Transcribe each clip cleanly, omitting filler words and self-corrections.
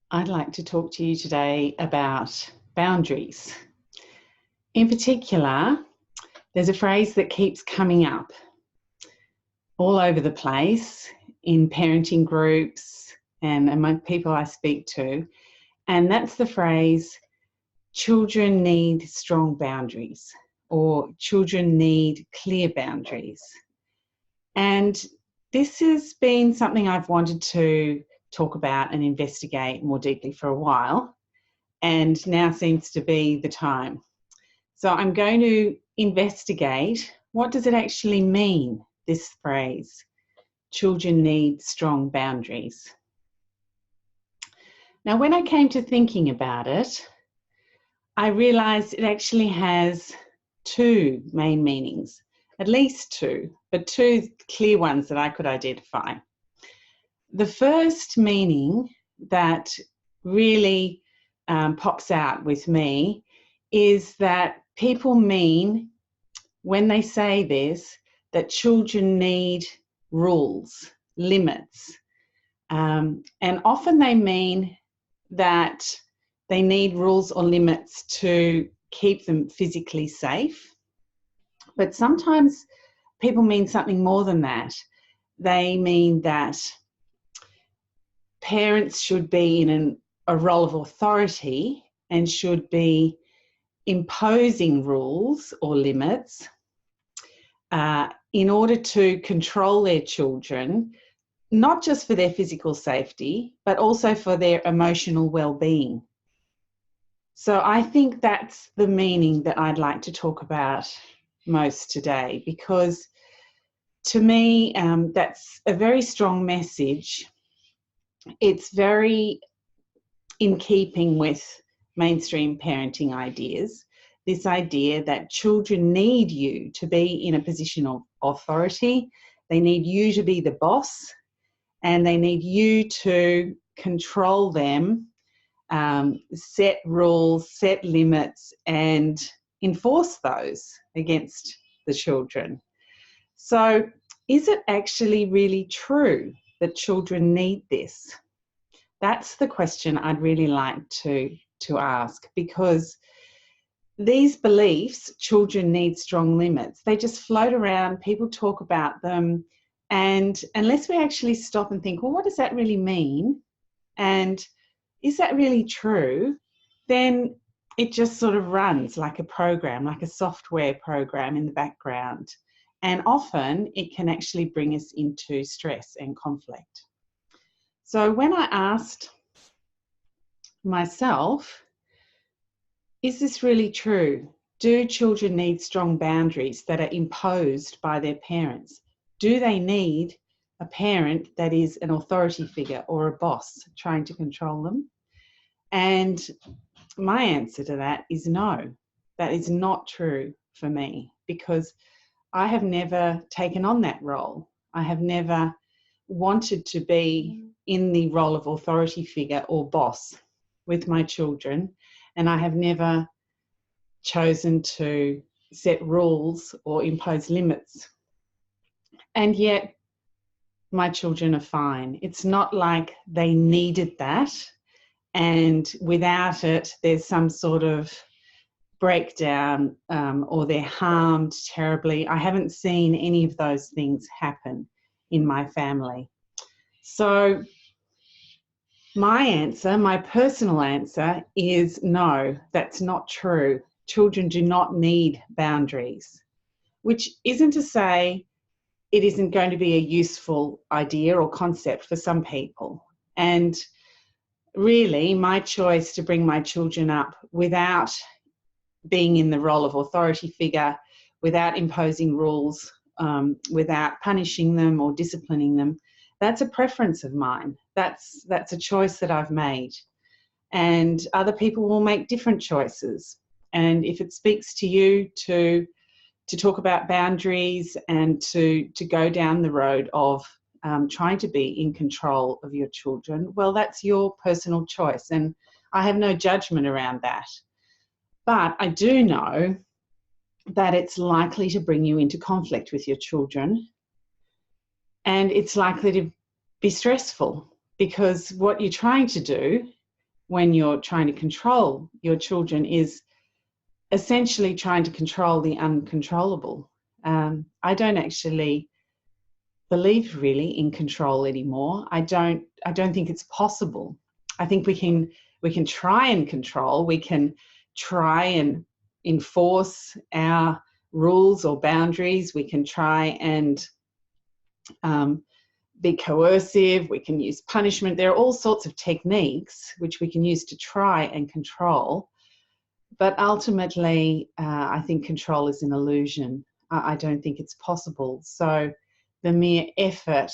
I'd like to talk to you today about boundaries. In particular, there's a phrase that keeps coming up all over the place in parenting groups and among people I speak to, and that's the phrase, children need strong boundaries, or children need clear boundaries. And this has been something I've wanted to talk about and investigate more deeply for a while, and now seems to be the time. So I'm going to investigate, what does it actually mean, this phrase, children need strong boundaries? Now, when I came to thinking about it, I realised it actually has two main meanings, at least two, but two clear ones that I could identify. The first meaning that really pops out with me is that people mean, when they say this, that children need rules, limits. And often they mean that they need rules or limits to keep them physically safe. But sometimes people mean something more than that. They mean that parents should be in a role of authority and should be imposing rules or limits in order to control their children, not just for their physical safety, but also for their emotional well-being. So I think that's the meaning that I'd like to talk about most today, because to me, that's a very strong message. It's very in keeping with mainstream parenting ideas, this idea that children need you to be in a position of authority, they need you to be the boss, and they need you to control them, set rules, set limits, and enforce those against the children. So is it actually really true that children need this? That's the question I'd really like to ask, because these beliefs, children need strong limits, they just float around, people talk about them, and unless we actually stop and think, well, what does that really mean? And is that really true? Then it just sort of runs like a program, like a software program in the background. And often it can actually bring us into stress and conflict. So when I asked myself, is this really true? Do children need strong boundaries that are imposed by their parents? Do they need a parent that is an authority figure or a boss trying to control them? And my answer to that is no. That is not true for me, because I have never taken on that role. I have never wanted to be in the role of authority figure or boss with my children, and I have never chosen to set rules or impose limits. And yet my children are fine. It's not like they needed that, and without it there's some sort of breakdown or they're harmed terribly. I haven't seen any of those things happen in my family. So my answer, my personal answer, is no, that's not true. Children do not need boundaries, which isn't to say it isn't going to be a useful idea or concept for some people. And really, my choice to bring my children up without being in the role of authority figure, without imposing rules, without punishing them or disciplining them, that's a preference of mine. That's a choice that I've made. And other people will make different choices. And if it speaks to you to talk about boundaries and to go down the road of trying to be in control of your children, well, that's your personal choice. And I have no judgment around that. But I do know that it's likely to bring you into conflict with your children, and it's likely to be stressful, because what you're trying to do when you're trying to control your children is essentially trying to control the uncontrollable. I don't actually believe really in control anymore. I don't think it's possible. I think we can try and control. We can try and enforce our rules or boundaries. We can try and be coercive. We can use punishment. There are all sorts of techniques which we can use to try and control. But ultimately, I think control is an illusion. I don't think it's possible. So the mere effort,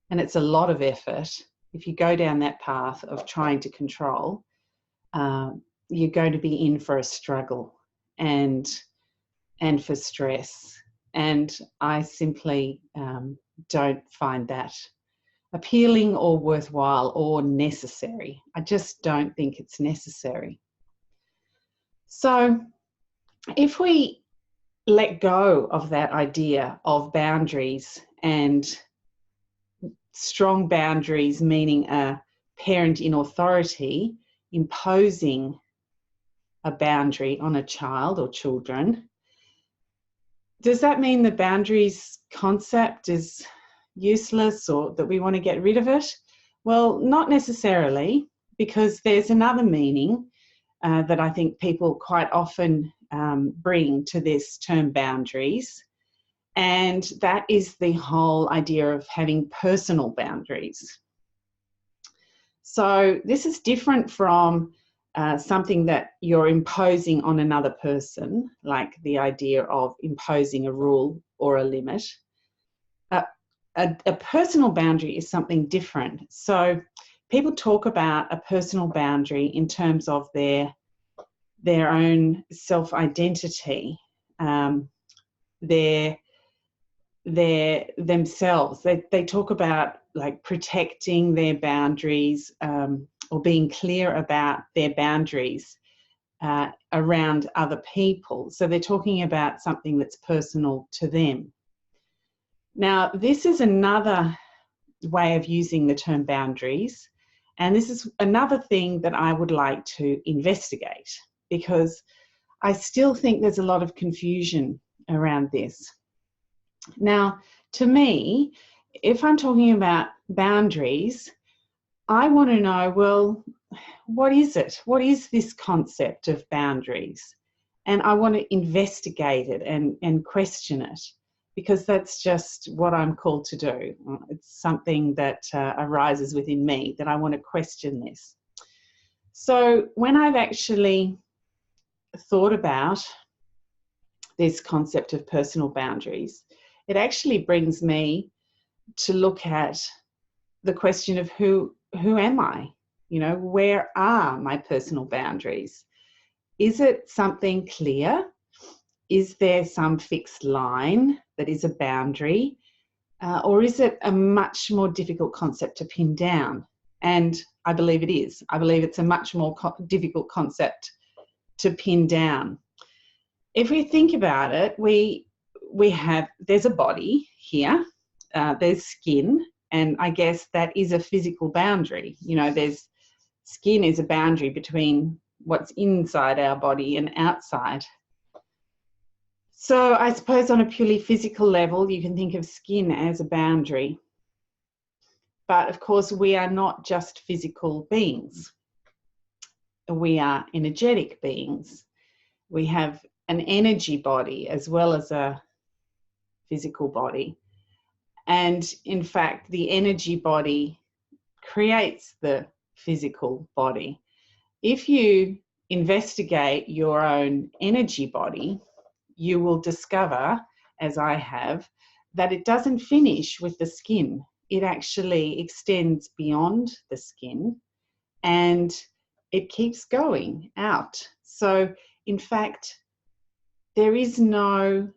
and it's a lot of effort, if you go down that path of trying to control, you're going to be in for a struggle and for stress. And I simply don't find that appealing or worthwhile or necessary. I just don't think it's necessary. So if we let go of that idea of boundaries, and strong boundaries meaning a parent in authority imposing a boundary on a child or children, does that mean the boundaries concept is useless or that we want to get rid of it? Well, not necessarily, because there's another meaning that I think people quite often bring to this term boundaries, and that is the whole idea of having personal boundaries. So this is different from something that you're imposing on another person, like the idea of imposing a rule or a limit. A personal boundary is something different. So people talk about a personal boundary in terms of their own self-identity, themselves. They talk about like protecting their boundaries or being clear about their boundaries around other people. So they're talking about something that's personal to them. Now, this is another way of using the term boundaries, and this is another thing that I would like to investigate, because I still think there's a lot of confusion around this. Now, to me, if I'm talking about boundaries, I want to know, well, what is it? What is this concept of boundaries? And I want to investigate it and question it, because that's just what I'm called to do. It's something that arises within me, that I want to question this. So when I've actually thought about this concept of personal boundaries, it actually brings me to look at the question of who am I? You know, where are my personal boundaries? Is it something clear? Is there some fixed line that is a boundary? Or is it a much more difficult concept to pin down? And I believe it is. I believe it's a much more difficult concept to pin down. If we think about it, there's a body here, there's skin, and I guess that is a physical boundary. You know, skin is a boundary between what's inside our body and outside. So I suppose on a purely physical level, you can think of skin as a boundary. But of course, we are not just physical beings. We are energetic beings. We have an energy body as well as a physical body. And in fact, the energy body creates the physical body. If you investigate your own energy body, you will discover, as I have, that it doesn't finish with the skin. It actually extends beyond the skin and it keeps going out. So, in fact, there is no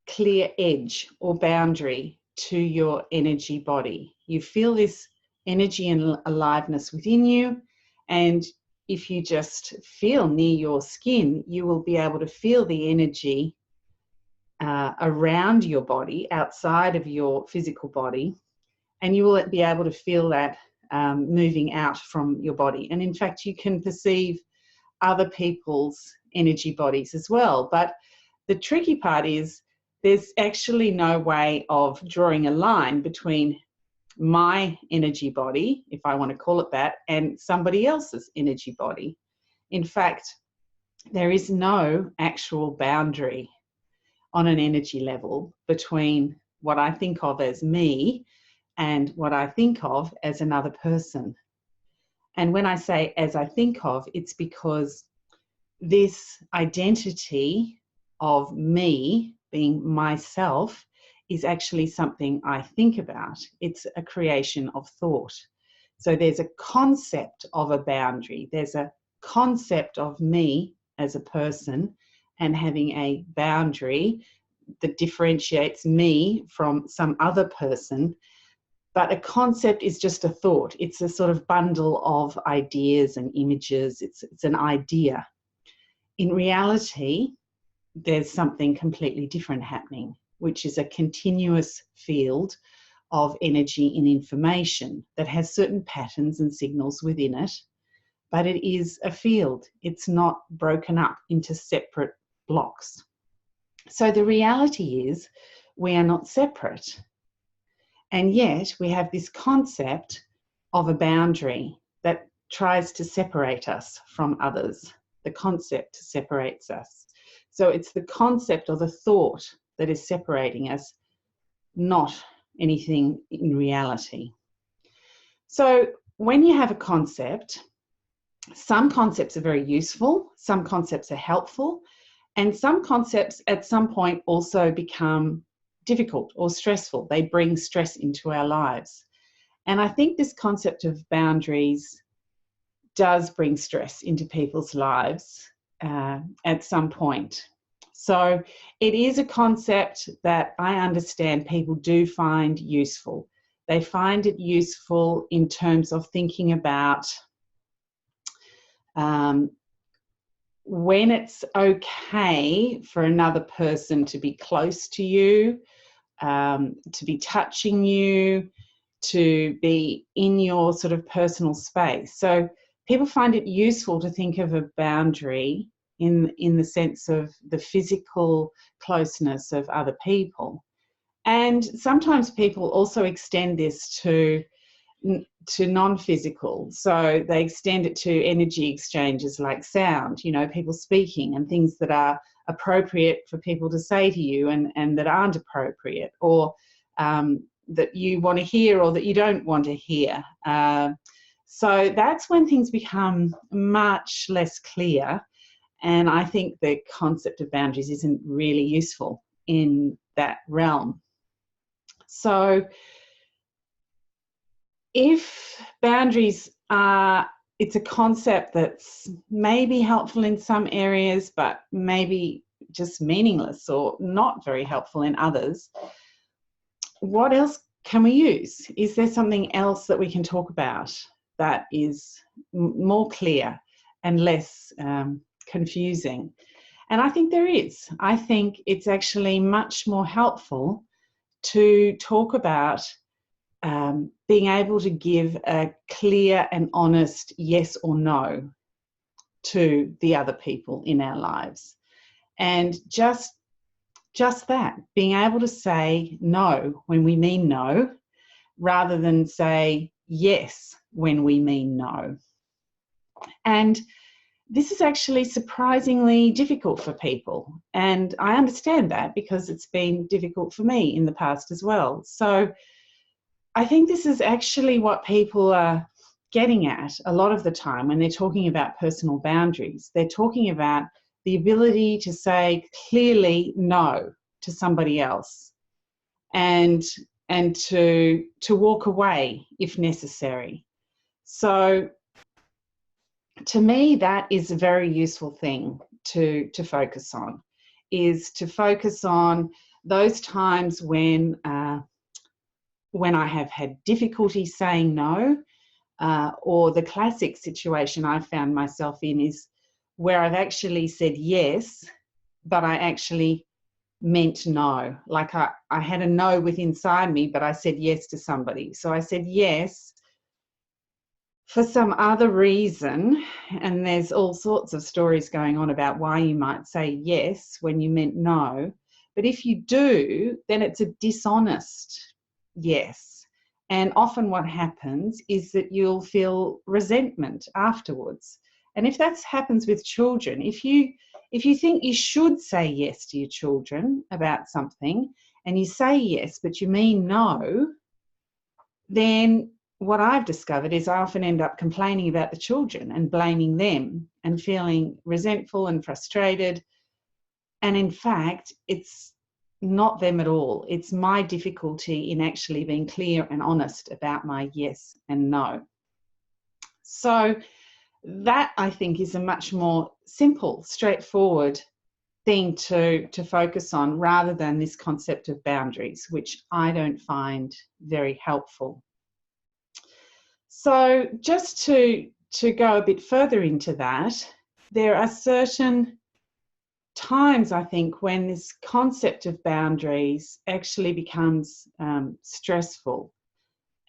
clear edge or boundary to your energy body. You feel this energy and aliveness within you, and if you just feel near your skin, you will be able to feel the energy around your body, outside of your physical body, and you will be able to feel that moving out from your body. And in fact, you can perceive other people's energy bodies as well. But the tricky part is there's actually no way of drawing a line between my energy body, if I want to call it that, and somebody else's energy body. In fact, there is no actual boundary on an energy level between what I think of as me and what I think of as another person. And when I say as I think of, it's because this identity of me being myself is actually something I think about. It's a creation of thought. So there's a concept of a boundary. There's a concept of me as a person and having a boundary that differentiates me from some other person. But a concept is just a thought. It's a sort of bundle of ideas and images. It's an idea. In reality, there's something completely different happening, which is a continuous field of energy and information that has certain patterns and signals within it, but it is a field. It's not broken up into separate blocks. So the reality is we are not separate. And yet we have this concept of a boundary that tries to separate us from others. The concept separates us. So it's the concept or the thought that is separating us, not anything in reality. So when you have a concept, some concepts are very useful, some concepts are helpful, and some concepts at some point also become difficult or stressful. They bring stress into our lives. And I think this concept of boundaries does bring stress into people's lives at some point. So it is a concept that I understand people do find useful. They find it useful in terms of thinking about when it's okay for another person to be close to you, to be touching you, to be in your sort of personal space. So people find it useful to think of a boundary in the sense of the physical closeness of other people. And sometimes people also extend this to non-physical. So they extend it to energy exchanges like sound, you know, people speaking and things that are appropriate for people to say to you and that aren't appropriate, or that you want to hear or that you don't want to hear. So that's when things become much less clear. And I think the concept of boundaries isn't really useful in that realm. So if boundaries are, it's a concept that's maybe helpful in some areas, but maybe just meaningless or not very helpful in others, what else can we use? Is there something else that we can talk about that is more clear and less confusing? And I think there is. I think it's actually much more helpful to talk about being able to give a clear and honest yes or no to the other people in our lives. And just that, being able to say no when we mean no, rather than say yes when we mean no. And this is actually surprisingly difficult for people. And I understand that because it's been difficult for me in the past as well. So I think this is actually what people are getting at a lot of the time when they're talking about personal boundaries. They're talking about the ability to say clearly no to somebody else and to walk away if necessary. So to me, that is a very useful thing to focus on, is to focus on those times when I have had difficulty saying no, or the classic situation I've found myself in is where I've actually said yes, but I actually meant no. Like I had a no within inside me, but I said yes to somebody. So I said yes, for some other reason, and there's all sorts of stories going on about why you might say yes when you meant no, but if you do, then it's a dishonest yes. And often what happens is that you'll feel resentment afterwards. And if that happens with children, if you think you should say yes to your children about something and you say yes but you mean no, then what I've discovered is I often end up complaining about the children and blaming them and feeling resentful and frustrated. And in fact, it's not them at all. It's my difficulty in actually being clear and honest about my yes and no. So that, I think, is a much more simple, straightforward thing to focus on, rather than this concept of boundaries, which I don't find very helpful. So just to go a bit further into that, there are certain times, I think, when this concept of boundaries actually becomes stressful.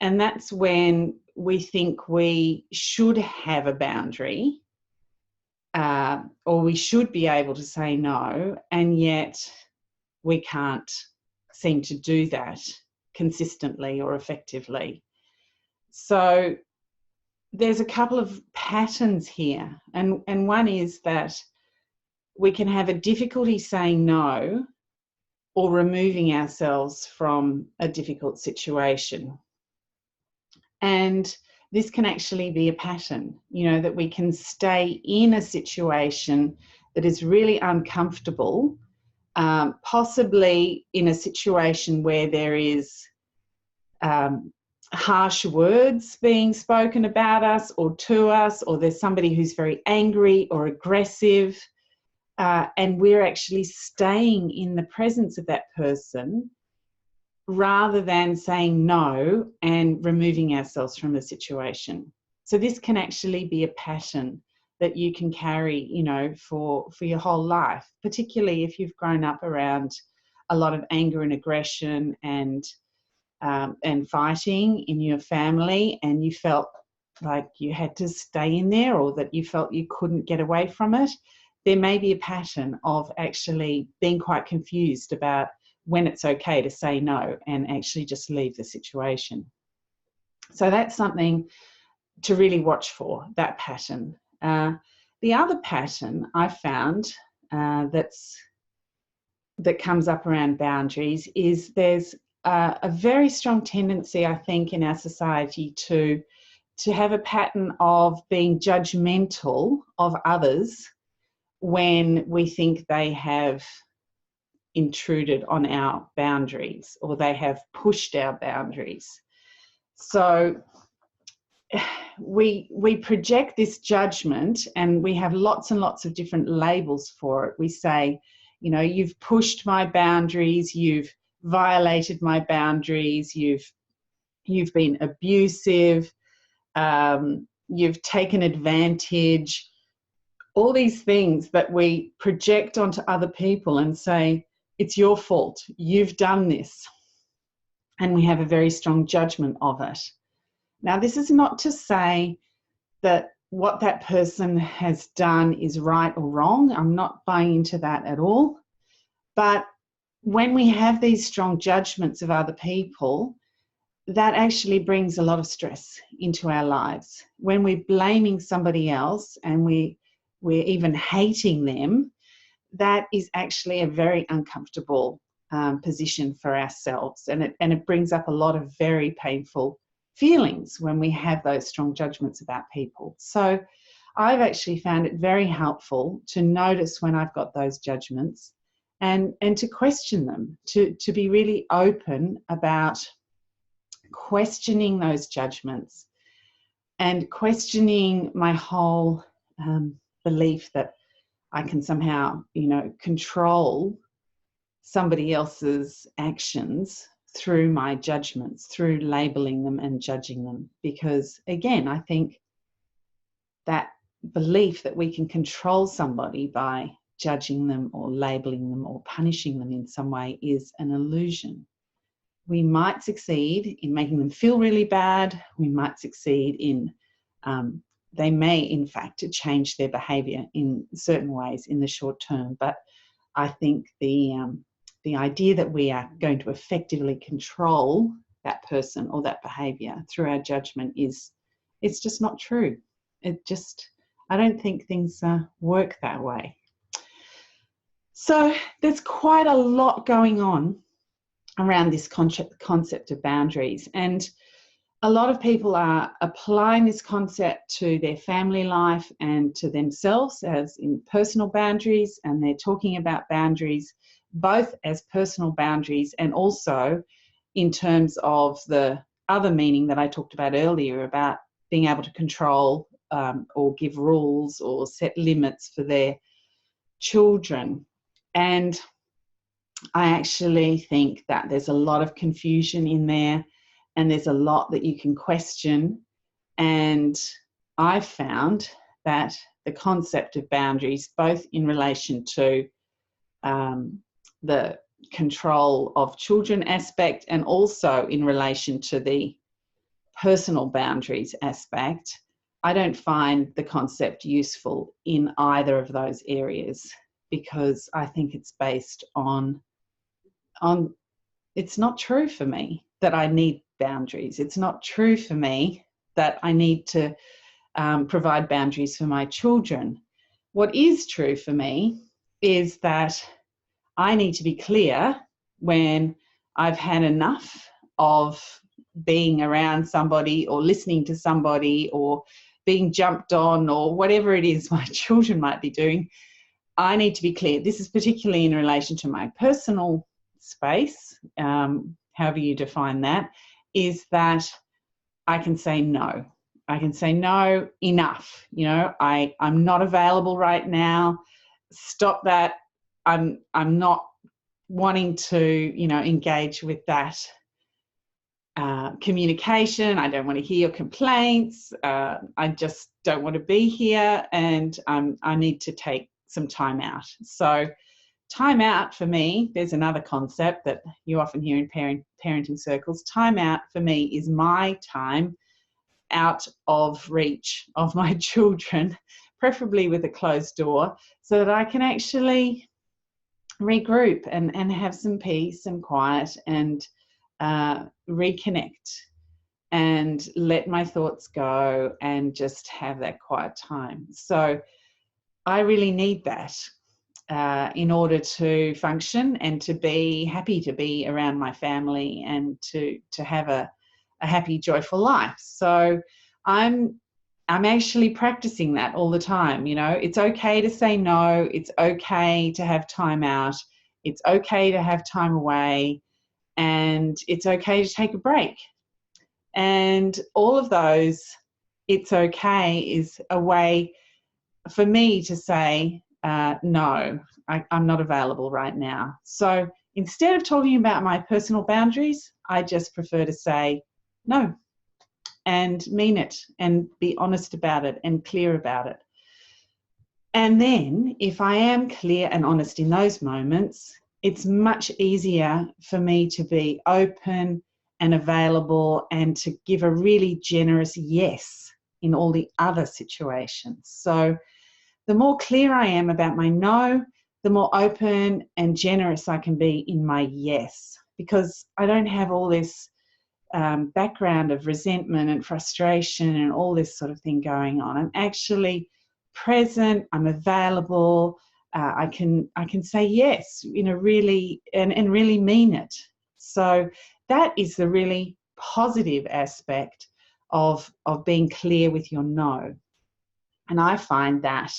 And that's when we think we should have a boundary, or we should be able to say no, and yet we can't seem to do that consistently or effectively. So there's a couple of patterns here, and one is that we can have a difficulty saying no or removing ourselves from a difficult situation. And this can actually be a pattern, you know, that we can stay in a situation that is really uncomfortable, possibly in a situation where there is harsh words being spoken about us or to us, or there's somebody who's very angry or aggressive, and we're actually staying in the presence of that person rather than saying no and removing ourselves from the situation. So this can actually be a pattern that you can carry, you know, for your whole life, particularly if you've grown up around a lot of anger and aggression and fighting in your family, and you felt like you had to stay in there, or that you felt you couldn't get away from it. There may be a pattern of actually being quite confused about when it's okay to say no and actually just leave the situation. So that's something to really watch for, that pattern. The other pattern I found that comes up around boundaries is there's a very strong tendency, I think, in our society to have a pattern of being judgmental of others when we think they have intruded on our boundaries or they have pushed our boundaries. So we project this judgment, and we have lots and lots of different labels for it. We say, you know, you've pushed my boundaries, you've violated my boundaries, you've been abusive, you've taken advantage. All these things that we project onto other people and say, it's your fault, you've done this. And we have a very strong judgment of it. Now, this is not to say that what that person has done is right or wrong. I'm not buying into that at all. But when we have these strong judgments of other people, that actually brings a lot of stress into our lives. When we're blaming somebody else and we're even hating them, that is actually a very uncomfortable position for ourselves. And it brings up a lot of very painful feelings when we have those strong judgments about people. So I've actually found it very helpful to notice when I've got those judgments and to question them, to be really open about questioning those judgments and questioning my whole belief that I can somehow, you know, control somebody else's actions through my judgments, through labeling them and judging them. Because again, I think that belief that we can control somebody by judging them or labeling them or punishing them in some way is an illusion. We might succeed in making them feel really bad. We might succeed in they may, in fact, change their behaviour in certain ways in the short term. But I think the idea that we are going to effectively control that person or that behaviour through our judgment it's just not true. I don't think things work that way. So there's quite a lot going on around this concept of boundaries, and a lot of people are applying this concept to their family life and to themselves as in personal boundaries, and they're talking about boundaries both as personal boundaries and also in terms of the other meaning that I talked about earlier about being able to control or give rules or set limits for their children. And I actually think that there's a lot of confusion in there, and there's a lot that you can question. And I've found that the concept of boundaries, both in relation to the control of children aspect and also in relation to the personal boundaries aspect, I don't find the concept useful in either of those areas, because I think it's based on it's not true for me that I need boundaries. It's not true for me that I need to provide boundaries for my children. What is true for me is that I need to be clear when I've had enough of being around somebody or listening to somebody or being jumped on or whatever it is my children might be doing. I need to be clear. This is particularly in relation to my personal space, however you define that, is that I can say no. I can say no, enough. You know, I'm not available right now. Stop that. I'm not wanting to, you know, engage with that communication. I don't want to hear your complaints. I just don't want to be here, and I need to take some time out. So time out for me, there's another concept that you often hear in parenting circles. Time out for me is my time out of reach of my children, preferably with a closed door, so that I can actually regroup and have some peace and quiet and reconnect and let my thoughts go and just have that quiet time. So I really need that in order to function and to be happy to be around my family and to have a happy, joyful life. So I'm actually practicing that all the time. You know, it's okay to say no. It's okay to have time out. It's okay to have time away. And it's okay to take a break. And all of those, it's okay, is a way for me to say, no, I'm not available right now. So instead of talking about my personal boundaries, I just prefer to say no and mean it and be honest about it and clear about it. And then if I am clear and honest in those moments, it's much easier for me to be open and available and to give a really generous yes in all the other situations. So the more clear I am about my no, the more open and generous I can be in my yes, because I don't have all this background of resentment and frustration and all this sort of thing going on. I'm actually present, I'm available, I can say yes, you know, really, and really mean it. So that is the really positive aspect of being clear with your no. And I find that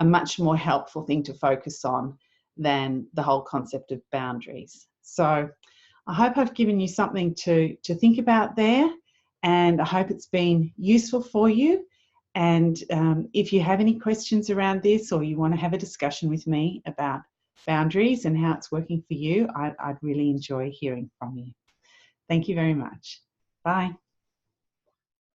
a much more helpful thing to focus on than the whole concept of boundaries. So I hope I've given you something to think about there, and I hope it's been useful for you. And if you have any questions around this, or you want to have a discussion with me about boundaries and how it's working for you, I'd really enjoy hearing from you. Thank you very much. Bye.